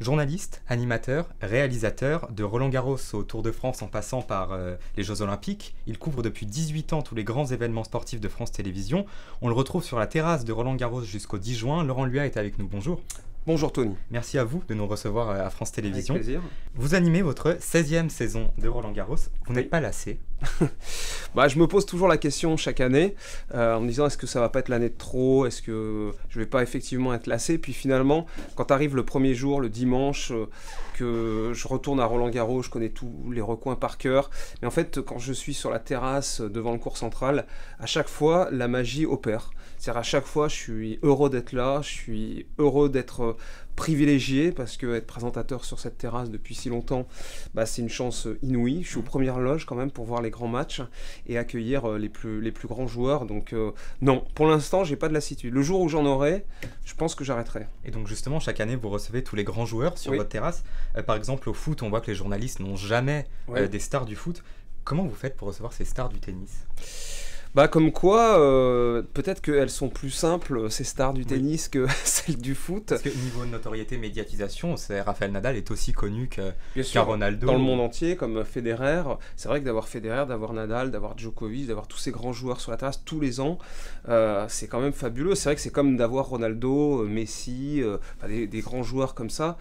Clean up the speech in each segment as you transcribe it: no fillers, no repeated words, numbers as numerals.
Journaliste, animateur, réalisateur, de Roland-Garros au Tour de France en passant par les Jeux Olympiques, il couvre depuis 18 ans tous les grands événements sportifs de France Télévisions. On le retrouve sur la terrasse de Roland-Garros jusqu'au 10 juin. Laurent Luat est avec nous, bonjour. Bonjour Tony. Merci à vous de nous recevoir à France Télévisions. Avec plaisir. Vous animez votre 16e saison de Roland-Garros. Vous n'êtes pas lassé? Je me pose toujours la question chaque année en me disant est-ce que ça va pas être l'année de trop, est-ce que je vais pas effectivement être lassé, puis finalement quand arrive le premier jour, le dimanche, que je retourne à Roland-Garros, je connais tous les recoins par cœur, mais en fait quand je suis sur la terrasse devant le court central, à chaque fois la magie opère. C'est-à-dire à chaque fois je suis heureux d'être là, je suis heureux d'être privilégié parce que être présentateur sur cette terrasse depuis si longtemps, c'est une chance inouïe. Je suis aux premières loges quand même pour voir les grands matchs et accueillir les plus grands joueurs. Donc non, pour l'instant, j'ai pas de lassitude. Le jour où j'en aurai, je pense que j'arrêterai. Et donc justement, chaque année, vous recevez tous les grands joueurs sur votre terrasse. Par exemple, au foot, on voit que les journalistes n'ont jamais des stars du foot. Comment vous faites pour recevoir ces stars du tennis ? Comme quoi, peut-être qu'elles sont plus simples, ces stars du tennis, que celles du foot. Parce que niveau notoriété, médiatisation, Rafael Nadal est aussi connu qu'un Ronaldo. Dans le monde entier, comme Federer. C'est vrai que d'avoir Federer, d'avoir Nadal, d'avoir Djokovic, d'avoir tous ces grands joueurs sur la terrasse tous les ans, c'est quand même fabuleux. C'est vrai que c'est comme d'avoir Ronaldo, Messi, des grands joueurs comme ça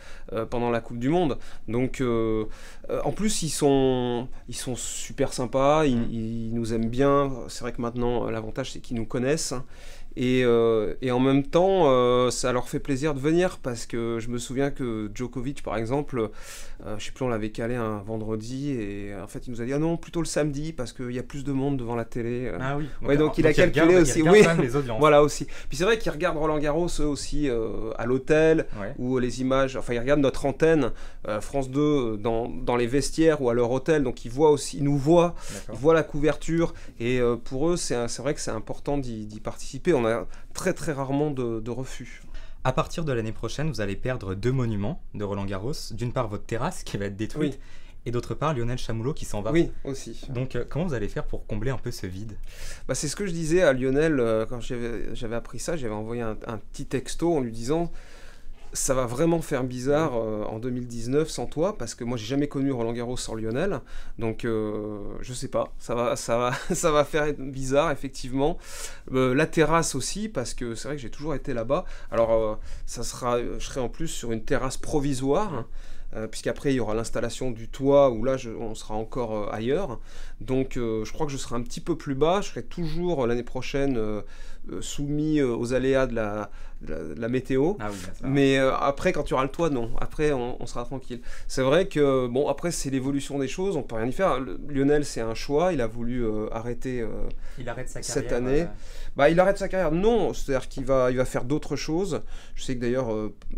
pendant la Coupe du Monde. Donc, en plus, ils sont super sympas, ils nous aiment bien. C'est vrai que maintenant, l'avantage, c'est qu'ils nous connaissent. Et en même temps, ça leur fait plaisir de venir parce que je me souviens que Djokovic, par exemple, je sais plus, on l'avait calé un vendredi et en fait, il nous a dit « Ah non, plutôt le samedi parce qu'il y a plus de monde devant la télé. » Ah oui. Donc il a calculé aussi. Il regarde les audiences. Voilà aussi. Puis c'est vrai qu'ils regardent Roland-Garros eux aussi à l'hôtel ou les images. Enfin, ils regardent notre antenne France 2 dans les vestiaires ou à leur hôtel. Donc ils nous voient, ils voient la couverture et pour eux, c'est vrai que c'est important d'y participer. On a très très rarement de refus. À partir de l'année prochaine, vous allez perdre 2 monuments de Roland-Garros. D'une part, votre terrasse qui va être détruite, et d'autre part, Lionel Chamoulot qui s'en va. Oui, aussi. Donc, comment vous allez faire pour combler un peu ce vide ? C'est ce que je disais à Lionel quand j'avais appris ça. J'avais envoyé un petit texto en lui disant ça va vraiment faire bizarre en 2019 sans toi, parce que moi j'ai jamais connu Roland-Garros sans Lionel, donc je sais pas, ça va faire bizarre effectivement. La terrasse aussi, parce que c'est vrai que j'ai toujours été là-bas. Alors je serai en plus sur une terrasse provisoire, puisqu'après il y aura l'installation du toit où là on sera encore ailleurs, donc je crois que je serai un petit peu plus bas. Je serai toujours l'année prochaine soumis aux aléas de la météo, mais après quand tu auras le toit, non, après on sera tranquille. C'est vrai que après c'est l'évolution des choses, on peut rien y faire. Lionel, c'est un choix, il a voulu arrêter il arrête sa carrière, cette année. Il arrête sa carrière, non, c'est-à-dire qu'il va faire d'autres choses. Je sais que d'ailleurs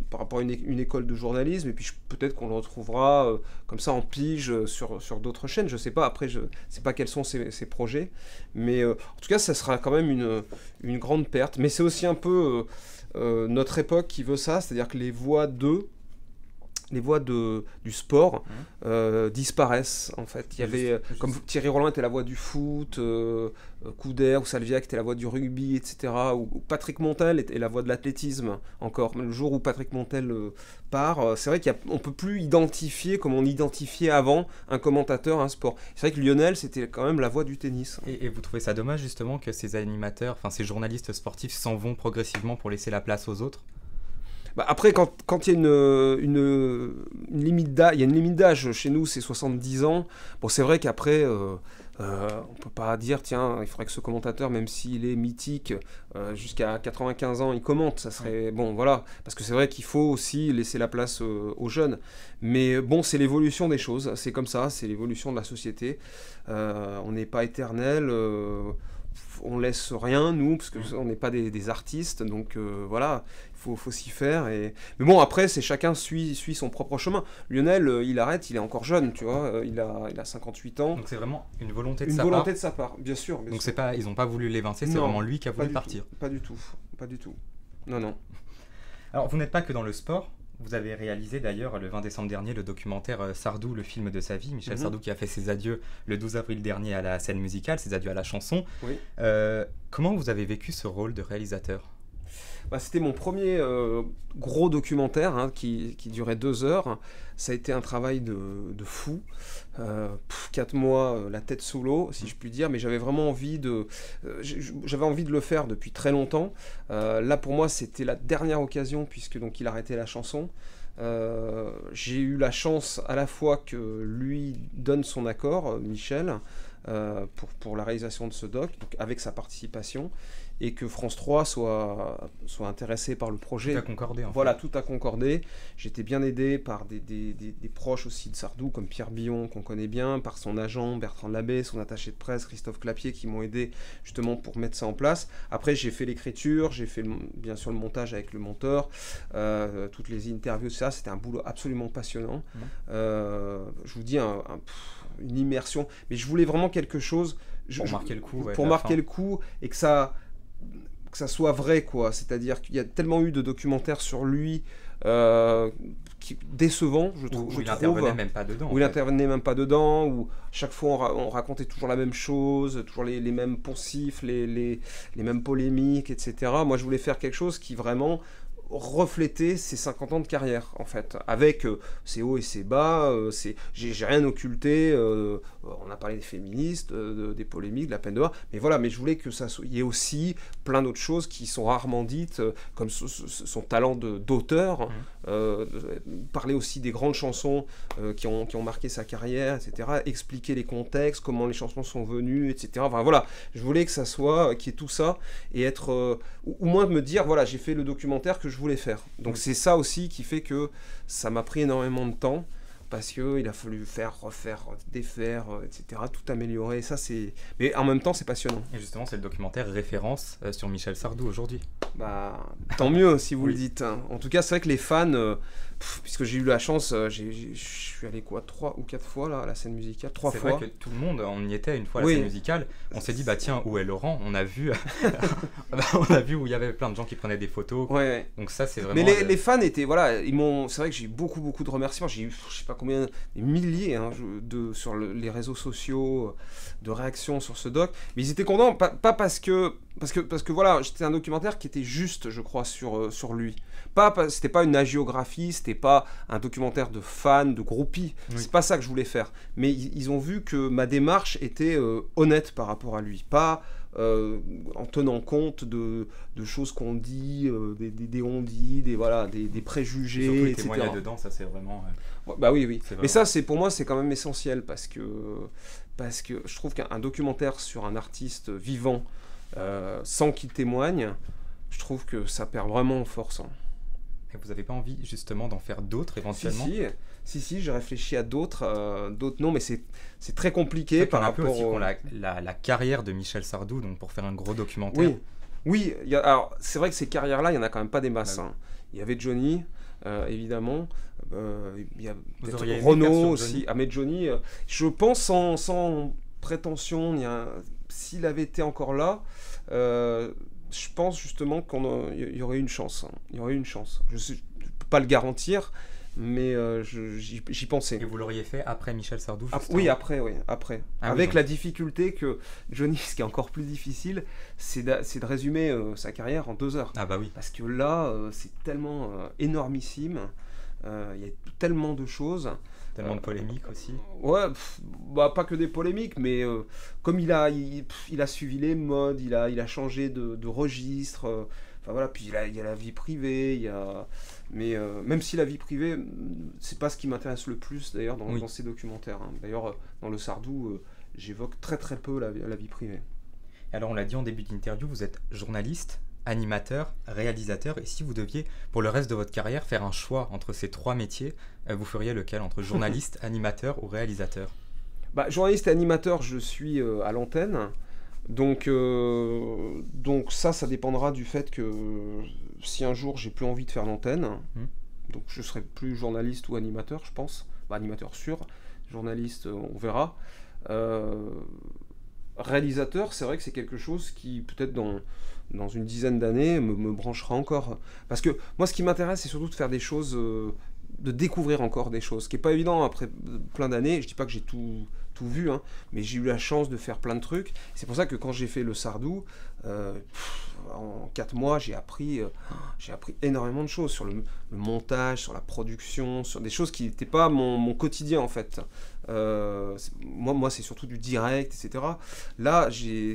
par rapport à une école de journalisme, et puis peut-être qu'on le retrouvera comme ça en pige sur d'autres chaînes, je sais pas, après je sais pas quels sont ses projets, mais en tout cas ça sera quand même une grande perte. Mais c'est aussi un peu notre époque qui veut ça, c'est-à-dire que les voix du sport disparaissent en fait. Il y avait, comme Thierry Roland était la voix du foot, Couder ou Salviac était la voix du rugby, etc. Ou Patrick Montel est la voix de l'athlétisme encore. Le jour où Patrick Montel part, c'est vrai qu'on ne peut plus identifier comme on identifiait avant un commentateur, un sport. C'est vrai que Lionel, c'était quand même la voix du tennis. Et vous trouvez ça dommage justement que ces animateurs, ces journalistes sportifs s'en vont progressivement pour laisser la place aux autres ? Après, quand il y a une limite d'âge, chez nous, c'est 70 ans. Bon, c'est vrai qu'après, on peut pas dire, tiens, il faudrait que ce commentateur, même s'il est mythique, jusqu'à 95 ans, il commente. Ça serait, voilà. Parce que c'est vrai qu'il faut aussi laisser la place aux jeunes. Mais c'est l'évolution des choses. C'est comme ça, c'est l'évolution de la société. On n'est pas éternel. On laisse rien, nous, parce qu'on n'est pas des artistes, donc voilà, il faut s'y faire. Mais après, c'est chacun suit son propre chemin. Lionel, il arrête, il est encore jeune, tu vois, il a 58 ans. Donc c'est vraiment une volonté de sa part. Une volonté de sa part, bien sûr. Donc c'est pas, ils n'ont pas voulu l'évincer, c'est vraiment lui qui a voulu partir. Pas du tout. Non. Alors vous n'êtes pas que dans le sport. Vous avez réalisé d'ailleurs le 20 décembre dernier le documentaire Sardou, le film de sa vie. Michel Sardou qui a fait ses adieux le 12 avril dernier à la scène musicale, ses adieux à la chanson. Oui. Comment vous avez vécu ce rôle de réalisateur ? Bah, c'était mon premier gros documentaire hein, qui durait 2 heures. Ça a été un travail de fou. 4 mois, la tête sous l'eau, si je puis dire, mais j'avais vraiment envie j'avais envie de le faire depuis très longtemps. Là, pour moi, c'était la dernière occasion, puisque donc il arrêtait la chanson. J'ai eu la chance à la fois que lui donne son accord, Michel, pour la réalisation de ce doc, donc avec sa participation, et que France 3 soit intéressé par le projet. Tout a concordé, en Voilà, fait. tout a concordé. J'étais bien aidé par des proches aussi de Sardou, comme Pierre Billon, qu'on connaît bien, par son agent Bertrand Labbé, son attaché de presse Christophe Clapier, qui m'ont aidé justement pour mettre ça en place. Après, j'ai fait l'écriture, j'ai fait bien sûr le montage avec le monteur, toutes les interviews, ça, c'était un boulot absolument passionnant. Je vous dis, une immersion, mais je voulais vraiment quelque chose Pour marquer le coup. pour marquer le coup et que ça soit vrai, quoi. C'est-à-dire qu'il y a tellement eu de documentaires sur lui décevants, je trouve. Où il n'intervenait même pas dedans. Où il n'intervenait même pas dedans, où chaque fois on racontait toujours la même chose, toujours les mêmes poncifs, les mêmes polémiques, etc. Moi, je voulais faire quelque chose qui vraiment refléter ses 50 ans de carrière en fait, avec ses hauts et ses bas, j'ai rien occulté, on a parlé des féministes, des polémiques, de la peine de mort, mais voilà, mais je voulais que ça y ait aussi plein d'autres choses qui sont rarement dites, comme son talent d'auteur, parler aussi des grandes chansons qui ont marqué sa carrière, etc., expliquer les contextes, comment les chansons sont venues, etc. Enfin voilà, je voulais que ça soit, qu'il y ait tout ça, et être, au moins de me dire, voilà, j'ai fait le documentaire que je voulais faire. Donc c'est ça aussi qui fait que ça m'a pris énormément de temps, parce qu'il a fallu faire, refaire, défaire, etc., tout améliorer, ça c'est... Mais en même temps c'est passionnant. Et justement c'est le documentaire référence sur Michel Sardou aujourd'hui. Bah, tant mieux si vous le dites. Hein. En tout cas c'est vrai que les fans, puisque j'ai eu la chance, je suis allé 3 ou 4 fois là, à la scène musicale, 3 fois. C'est vrai que tout le monde, on y était une fois à la scène musicale, on s'est dit bah tiens où est Laurent, on a vu où il y avait plein de gens qui prenaient des photos, ouais. Donc ça c'est vraiment... Mais les fans étaient, voilà, c'est vrai que j'ai eu beaucoup de remerciements, j'ai eu je sais pas combien, des milliers hein, sur les réseaux sociaux, de réactions sur ce doc, mais ils étaient contents, pas parce que voilà, c'était un documentaire qui était juste, je crois, sur lui. C'était pas une hagiographie, c'était pas un documentaire de fans, de groupies. Oui. C'est pas ça que je voulais faire. Mais ils ont vu que ma démarche était honnête par rapport à lui. Pas en tenant compte de choses qu'on dit, des on-dit, des préjugés, et surtout les etc. témoignages dedans, ça c'est vraiment... Bah oui. Mais ça, pour moi, c'est quand même essentiel parce que je trouve qu'un documentaire sur un artiste vivant, sans qu'il témoigne, je trouve que ça perd vraiment en force. Hein. Et vous n'avez pas envie justement d'en faire d'autres éventuellement ? Si, j'ai réfléchi à d'autres noms, mais c'est très compliqué par rapport aussi la carrière de Michel Sardou, donc pour faire un gros documentaire. Oui, alors c'est vrai que ces carrières-là, il n'y en a quand même pas des masses. Hein. Il y avait Johnny, évidemment, il y a peut-être Renaud aussi, mais Johnny, je pense sans prétention, s'il avait été encore là, je pense justement qu'il y aurait une chance. Hein. Il y aurait une chance. Je ne peux pas le garantir, mais j'y pensais. Et vous l'auriez fait après Michel Sardou Oui, après. Avec donc... la difficulté que Johnny, ce qui est encore plus difficile, c'est de résumer sa carrière en 2 heures. Ah bah oui. Parce que là, c'est tellement énormissime, il y a tellement de choses. Tellement de polémiques aussi. Ouais, pas que des polémiques, mais comme il a suivi les modes, il a changé de registre. Enfin voilà, puis il y a la vie privée, mais même si la vie privée, c'est pas ce qui m'intéresse le plus d'ailleurs dans ces documentaires. Hein. D'ailleurs, dans le Sardou, j'évoque très très peu la vie privée. Alors on l'a dit en début d'interview, vous êtes journaliste, animateur, réalisateur, et si vous deviez, pour le reste de votre carrière, faire un choix entre ces 3 métiers, vous feriez lequel, entre journaliste, animateur ou réalisateur ? Journaliste et animateur, je suis à l'antenne, donc ça dépendra du fait que si un jour j'ai plus envie de faire l'antenne, donc je serai plus journaliste ou animateur, je pense, animateur sûr, journaliste on verra. Réalisateur, c'est vrai que c'est quelque chose qui peut-être dans une dizaine d'années me branchera encore, parce que moi ce qui m'intéresse c'est surtout de faire des choses, de découvrir encore des choses, ce qui n'est pas évident après plein d'années. Je dis pas que j'ai tout tout vu, hein, mais j'ai eu la chance de faire plein de trucs. C'est pour ça que quand j'ai fait le Sardou, en 4 mois, j'ai appris énormément de choses sur le montage, sur la production, sur des choses qui n'étaient pas mon quotidien en fait. Moi c'est surtout du direct, etc. Là,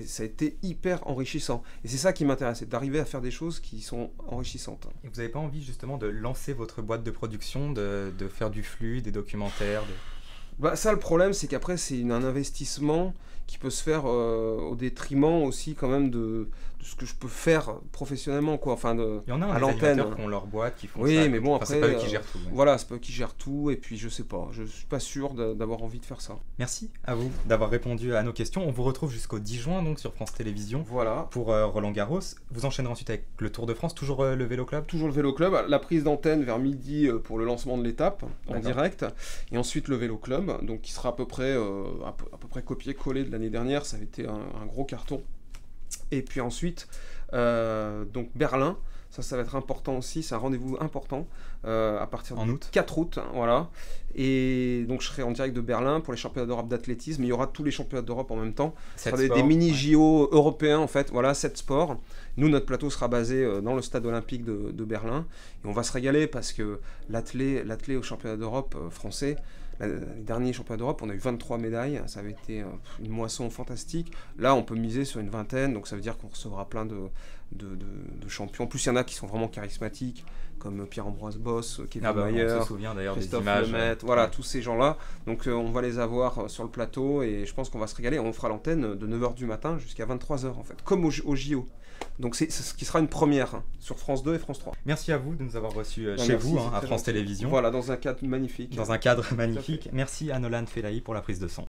ça a été hyper enrichissant. Et c'est ça qui m'intéresse, c'est d'arriver à faire des choses qui sont enrichissantes. Et vous n'avez pas envie justement de lancer votre boîte de production, de faire du flux, des documentaires Bah, ça, le problème, c'est qu'après, c'est un investissement qui peut se faire au détriment aussi quand même de ce que je peux faire professionnellement, quoi. Enfin, il y en a à des l'antenne. animateurs qui ont leur boîte, qui font Oui, ça. mais bon, Enfin, après, c'est pas eux qui gèrent tout. Ouais. Voilà, c'est pas eux qui gèrent tout, et puis je sais pas, je suis pas sûr d'avoir envie de faire ça. Merci à vous d'avoir répondu à nos questions. On vous retrouve jusqu'au 10 juin donc sur France Télévisions Voilà. Pour Roland Garros. Vous enchaînerez ensuite avec le Tour de France, toujours le Vélo Club. Toujours le Vélo Club, la prise d'antenne vers midi pour le lancement de l'étape en direct, et ensuite le Vélo Club, donc qui sera à peu près copié-collé de l'année dernière, ça avait été un gros carton. Et puis ensuite, donc Berlin, ça va être important aussi, c'est un rendez-vous important, à partir du 4 août, hein, voilà. Et donc je serai en direct de Berlin pour les championnats d'Europe d'athlétisme, il y aura tous les championnats d'Europe en même temps. Ce sera des mini-JO européens en fait, voilà, 7 sports. Nous, notre plateau sera basé dans le stade olympique de Berlin, et on va se régaler parce que l'athlé au championnat d'Europe français, les derniers championnats d'Europe, on a eu 23 médailles, ça avait été une moisson fantastique. Là, on peut miser sur une vingtaine, donc ça veut dire qu'on recevra plein de champions. En plus, il y en a qui sont vraiment charismatiques, comme Pierre-Ambroise Boss, Kevin Mayer, on se souvient d'ailleurs Christophe des images. Lemaitre, voilà, tous ces gens-là. Donc on va les avoir sur le plateau, et je pense qu'on va se régaler. On fera l'antenne de 9h du matin jusqu'à 23h, en fait, comme au JO. Donc c'est ce qui sera une première hein, sur France 2 et France 3. Merci à vous de nous avoir reçus chez vous, à France Télévisions. Voilà, dans un cadre magnifique. Dans un cadre magnifique. Merci à Nolan Felahi pour la prise de son.